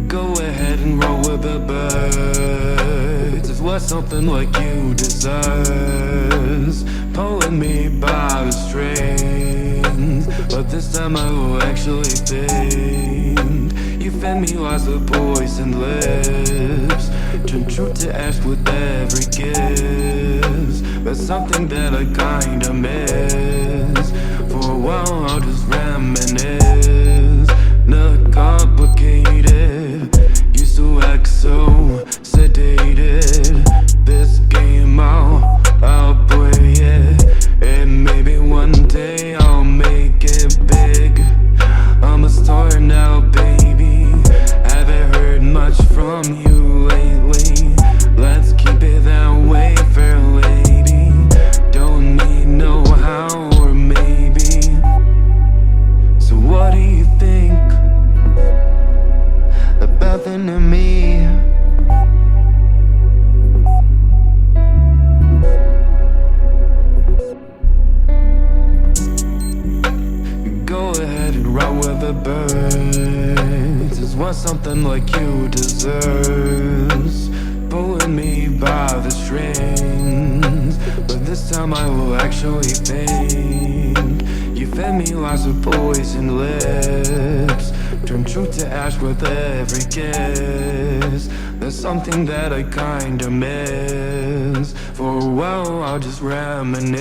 Go ahead and roll with the birds. It's what something like you deserves. Pulling me by the strings, but this time I will actually fade. You fed me lots of poison lips, turned truth to ash with every kiss. But something that I kinda miss. For a while I'll just reminisce. Not complicated, used to act so sedated. This game I'll play it, and maybe one day I'll make it big. I'm a star now, baby. Haven't heard much from you lately. Let's keep it that way, fair lady. Don't need no how or maybe. So what do you think about the new me? Go ahead and ride with the birds. It's what something like you deserves. Pulling me by the strings, but this time I will actually think. You fed me lots of poison lips, turned truth to ash with every kiss. There's something that I kinda miss. For a while I'll just reminisce.